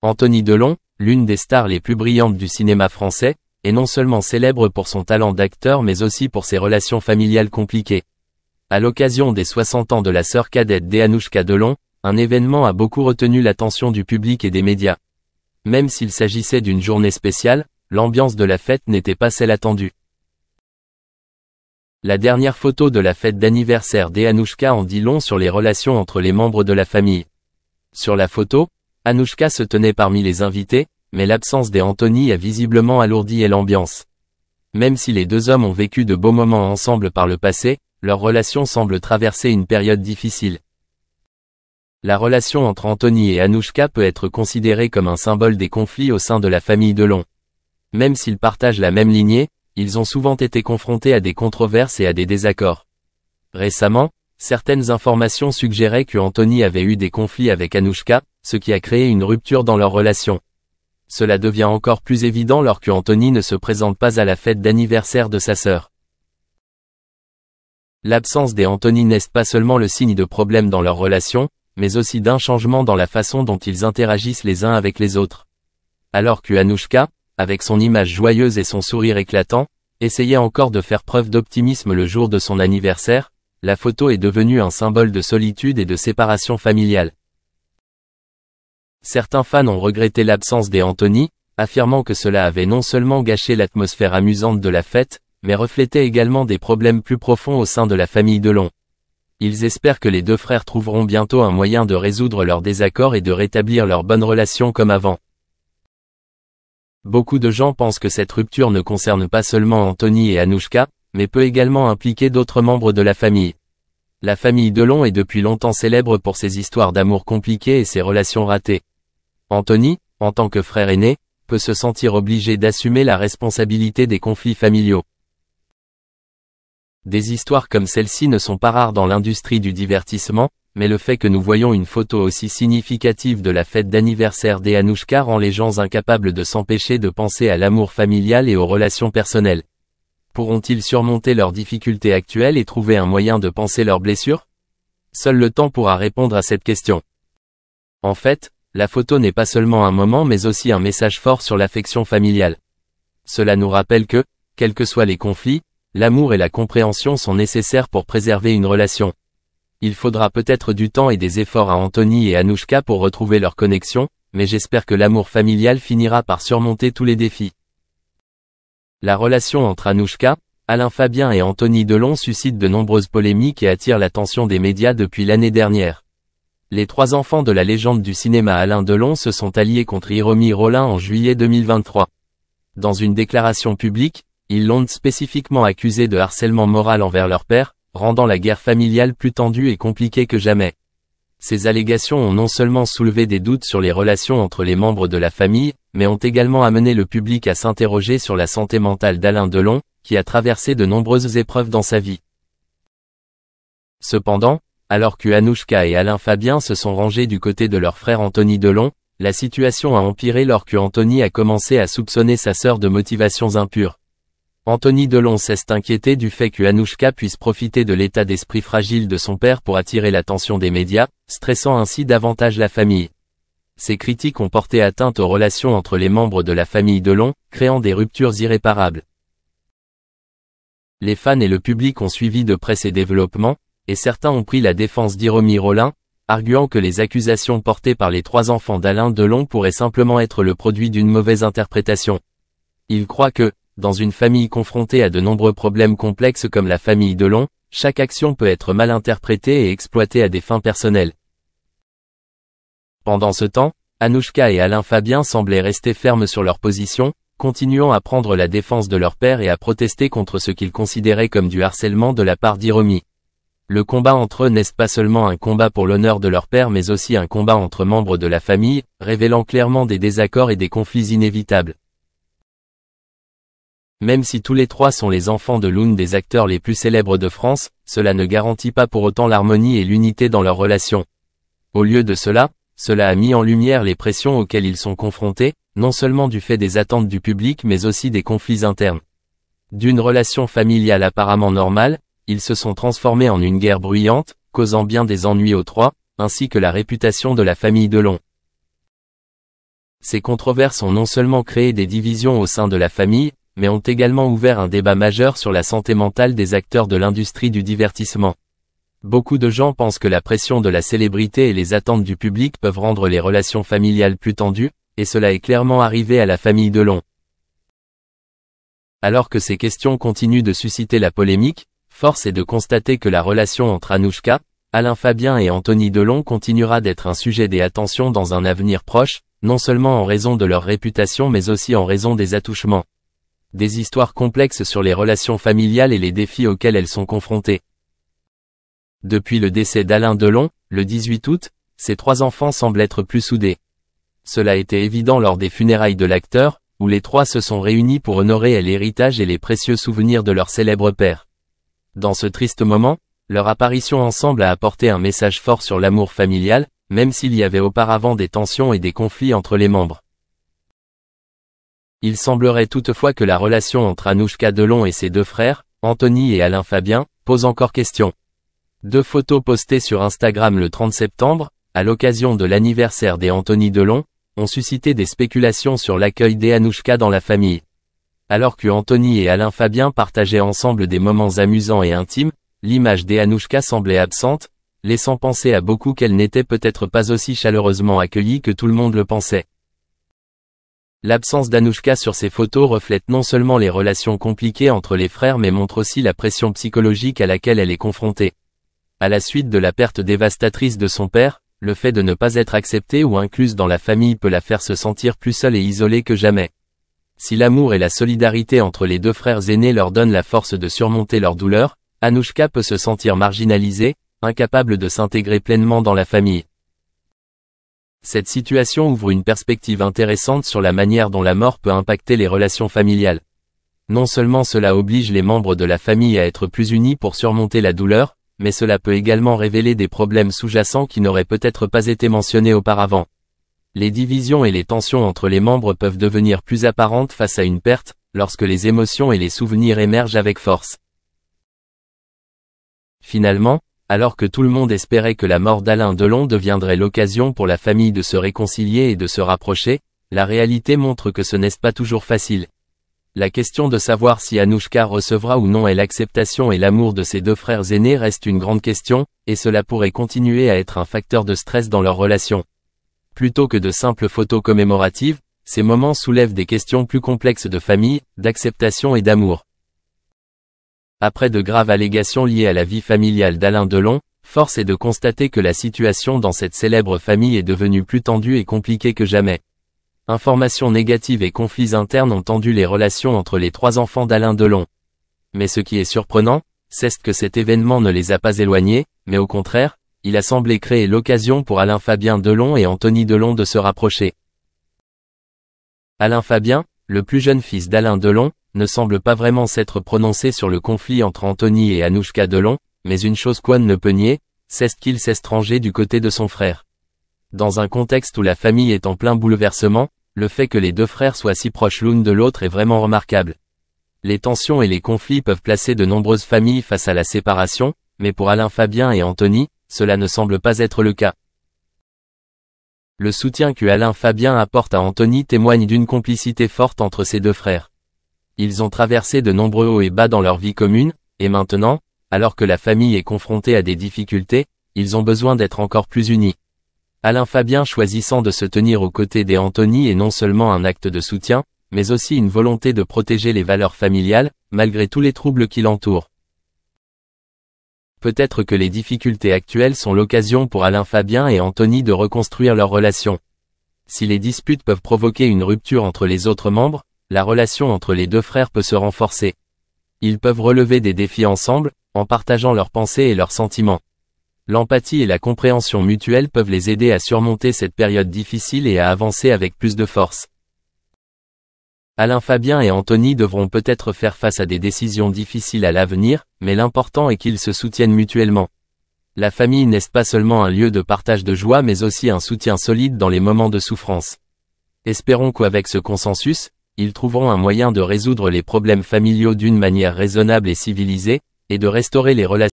Anthony Delon, l'une des stars les plus brillantes du cinéma français, est non seulement célèbre pour son talent d'acteur mais aussi pour ses relations familiales compliquées. À l'occasion des 60 ans de la sœur cadette d'Anouchka Delon, un événement a beaucoup retenu l'attention du public et des médias. Même s'il s'agissait d'une journée spéciale, l'ambiance de la fête n'était pas celle attendue. La dernière photo de la fête d'anniversaire d'Anouchka en dit long sur les relations entre les membres de la famille. Sur la photo, Anouchka se tenait parmi les invités, mais l'absence d'Anthony a visiblement alourdi l'ambiance. Même si les deux hommes ont vécu de beaux moments ensemble par le passé, leur relation semble traverser une période difficile. La relation entre Anthony et Anouchka peut être considérée comme un symbole des conflits au sein de la famille Delon. Même s'ils partagent la même lignée, ils ont souvent été confrontés à des controverses et à des désaccords. Récemment, certaines informations suggéraient que Anthony avait eu des conflits avec Anouchka, ce qui a créé une rupture dans leur relation. Cela devient encore plus évident lorsque Anthony ne se présente pas à la fête d'anniversaire de sa sœur. L'absence d'Anthony n'est pas seulement le signe de problèmes dans leur relation, mais aussi d'un changement dans la façon dont ils interagissent les uns avec les autres. Alors que Anouchka, avec son image joyeuse et son sourire éclatant, essayait encore de faire preuve d'optimisme le jour de son anniversaire, la photo est devenue un symbole de solitude et de séparation familiale. Certains fans ont regretté l'absence d'Anthony, affirmant que cela avait non seulement gâché l'atmosphère amusante de la fête, mais reflétait également des problèmes plus profonds au sein de la famille Delon. Ils espèrent que les deux frères trouveront bientôt un moyen de résoudre leurs désaccords et de rétablir leur bonne relation comme avant. Beaucoup de gens pensent que cette rupture ne concerne pas seulement Anthony et Anouchka, mais peut également impliquer d'autres membres de la famille. La famille Delon est depuis longtemps célèbre pour ses histoires d'amour compliquées et ses relations ratées. Anthony, en tant que frère aîné, peut se sentir obligé d'assumer la responsabilité des conflits familiaux. Des histoires comme celle-ci ne sont pas rares dans l'industrie du divertissement, mais le fait que nous voyons une photo aussi significative de la fête d'anniversaire d'Anouchka rend les gens incapables de s'empêcher de penser à l'amour familial et aux relations personnelles. Pourront-ils surmonter leurs difficultés actuelles et trouver un moyen de panser leurs blessures? Seul le temps pourra répondre à cette question. En fait, la photo n'est pas seulement un moment mais aussi un message fort sur l'affection familiale. Cela nous rappelle que, quels que soient les conflits, l'amour et la compréhension sont nécessaires pour préserver une relation. Il faudra peut-être du temps et des efforts à Anthony et Anouchka pour retrouver leur connexion, mais j'espère que l'amour familial finira par surmonter tous les défis. La relation entre Anouchka, Alain Fabien et Anthony Delon suscite de nombreuses polémiques et attire l'attention des médias depuis l'année dernière. Les trois enfants de la légende du cinéma Alain Delon se sont alliés contre Hiromi Rollin en juillet 2023. Dans une déclaration publique, ils l'ont spécifiquement accusé de harcèlement moral envers leur père, rendant la guerre familiale plus tendue et compliquée que jamais. Ces allégations ont non seulement soulevé des doutes sur les relations entre les membres de la famille, mais ont également amené le public à s'interroger sur la santé mentale d'Alain Delon, qui a traversé de nombreuses épreuves dans sa vie. Cependant, alors que Anouchka et Alain Fabien se sont rangés du côté de leur frère Anthony Delon, la situation a empiré lorsque Anthony a commencé à soupçonner sa sœur de motivations impures. Anthony Delon s'est inquiété du fait que Anouchka puisse profiter de l'état d'esprit fragile de son père pour attirer l'attention des médias, stressant ainsi davantage la famille. Ces critiques ont porté atteinte aux relations entre les membres de la famille Delon, créant des ruptures irréparables. Les fans et le public ont suivi de près ces développements, et certains ont pris la défense d'Hiromi Rollin, arguant que les accusations portées par les trois enfants d'Alain Delon pourraient simplement être le produit d'une mauvaise interprétation. Il croit que, dans une famille confrontée à de nombreux problèmes complexes comme la famille Delon, chaque action peut être mal interprétée et exploitée à des fins personnelles. Pendant ce temps, Anouchka et Alain Fabien semblaient rester fermes sur leur position, continuant à prendre la défense de leur père et à protester contre ce qu'ils considéraient comme du harcèlement de la part d'Hiromi. Le combat entre eux n'est pas seulement un combat pour l'honneur de leur père mais aussi un combat entre membres de la famille, révélant clairement des désaccords et des conflits inévitables. Même si tous les trois sont les enfants de l'un des acteurs les plus célèbres de France, cela ne garantit pas pour autant l'harmonie et l'unité dans leur relation. Au lieu de cela, cela a mis en lumière les pressions auxquelles ils sont confrontés, non seulement du fait des attentes du public mais aussi des conflits internes. D'une relation familiale apparemment normale, ils se sont transformés en une guerre bruyante, causant bien des ennuis aux trois, ainsi que la réputation de la famille Delon. Ces controverses ont non seulement créé des divisions au sein de la famille, mais ont également ouvert un débat majeur sur la santé mentale des acteurs de l'industrie du divertissement. Beaucoup de gens pensent que la pression de la célébrité et les attentes du public peuvent rendre les relations familiales plus tendues, et cela est clairement arrivé à la famille Delon. Alors que ces questions continuent de susciter la polémique, force est de constater que la relation entre Anouchka, Alain Fabien et Anthony Delon continuera d'être un sujet des attentions dans un avenir proche, non seulement en raison de leur réputation mais aussi en raison des attouchements. Des histoires complexes sur les relations familiales et les défis auxquels elles sont confrontées. Depuis le décès d'Alain Delon, le 18 août, ces trois enfants semblent être plus soudés. Cela était évident lors des funérailles de l'acteur, où les trois se sont réunis pour honorer l'héritage et les précieux souvenirs de leur célèbre père. Dans ce triste moment, leur apparition ensemble a apporté un message fort sur l'amour familial, même s'il y avait auparavant des tensions et des conflits entre les membres. Il semblerait toutefois que la relation entre Anouchka Delon et ses deux frères, Anthony et Alain Fabien, pose encore question. Deux photos postées sur Instagram le 30 septembre, à l'occasion de l'anniversaire des Anthony Delon, ont suscité des spéculations sur l'accueil d'Anouchka dans la famille. Alors que Anthony et Alain Fabien partageaient ensemble des moments amusants et intimes, l'image d'Anouchka semblait absente, laissant penser à beaucoup qu'elle n'était peut-être pas aussi chaleureusement accueillie que tout le monde le pensait. L'absence d'Anouchka sur ces photos reflète non seulement les relations compliquées entre les frères mais montre aussi la pression psychologique à laquelle elle est confrontée. À la suite de la perte dévastatrice de son père, le fait de ne pas être acceptée ou incluse dans la famille peut la faire se sentir plus seule et isolée que jamais. Si l'amour et la solidarité entre les deux frères aînés leur donnent la force de surmonter leur douleur, Anouchka peut se sentir marginalisée, incapable de s'intégrer pleinement dans la famille. Cette situation ouvre une perspective intéressante sur la manière dont la mort peut impacter les relations familiales. Non seulement cela oblige les membres de la famille à être plus unis pour surmonter la douleur, mais cela peut également révéler des problèmes sous-jacents qui n'auraient peut-être pas été mentionnés auparavant. Les divisions et les tensions entre les membres peuvent devenir plus apparentes face à une perte, lorsque les émotions et les souvenirs émergent avec force. Finalement, alors que tout le monde espérait que la mort d'Alain Delon deviendrait l'occasion pour la famille de se réconcilier et de se rapprocher, la réalité montre que ce n'est pas toujours facile. La question de savoir si Anouchka recevra ou non l'acceptation et l'amour de ses deux frères aînés reste une grande question, et cela pourrait continuer à être un facteur de stress dans leur relation. Plutôt que de simples photos commémoratives, ces moments soulèvent des questions plus complexes de famille, d'acceptation et d'amour. Après de graves allégations liées à la vie familiale d'Alain Delon, force est de constater que la situation dans cette célèbre famille est devenue plus tendue et compliquée que jamais. Informations négatives et conflits internes ont tendu les relations entre les trois enfants d'Alain Delon. Mais ce qui est surprenant, c'est que cet événement ne les a pas éloignés, mais au contraire, il a semblé créer l'occasion pour Alain Fabien Delon et Anthony Delon de se rapprocher. Alain Fabien, le plus jeune fils d'Alain Delon, ne semble pas vraiment s'être prononcé sur le conflit entre Anthony et Anouchka Delon, mais une chose qu'On ne peut nier, c'est qu'il s'est rangé du côté de son frère. Dans un contexte où la famille est en plein bouleversement, le fait que les deux frères soient si proches l'une de l'autre est vraiment remarquable. Les tensions et les conflits peuvent placer de nombreuses familles face à la séparation, mais pour Alain Fabien et Anthony, cela ne semble pas être le cas. Le soutien que Alain Fabien apporte à Anthony témoigne d'une complicité forte entre ses deux frères. Ils ont traversé de nombreux hauts et bas dans leur vie commune, et maintenant, alors que la famille est confrontée à des difficultés, ils ont besoin d'être encore plus unis. Alain Fabien choisissant de se tenir aux côtés d'Anthony est non seulement un acte de soutien, mais aussi une volonté de protéger les valeurs familiales, malgré tous les troubles qui l'entourent. Peut-être que les difficultés actuelles sont l'occasion pour Alain Fabien et Anthony de reconstruire leur relation. Si les disputes peuvent provoquer une rupture entre les autres membres, la relation entre les deux frères peut se renforcer. Ils peuvent relever des défis ensemble, en partageant leurs pensées et leurs sentiments. L'empathie et la compréhension mutuelle peuvent les aider à surmonter cette période difficile et à avancer avec plus de force. Alain Fabien et Anthony devront peut-être faire face à des décisions difficiles à l'avenir, mais l'important est qu'ils se soutiennent mutuellement. La famille n'est pas seulement un lieu de partage de joie mais aussi un soutien solide dans les moments de souffrance. Espérons qu'avec ce consensus, ils trouveront un moyen de résoudre les problèmes familiaux d'une manière raisonnable et civilisée, et de restaurer les relations.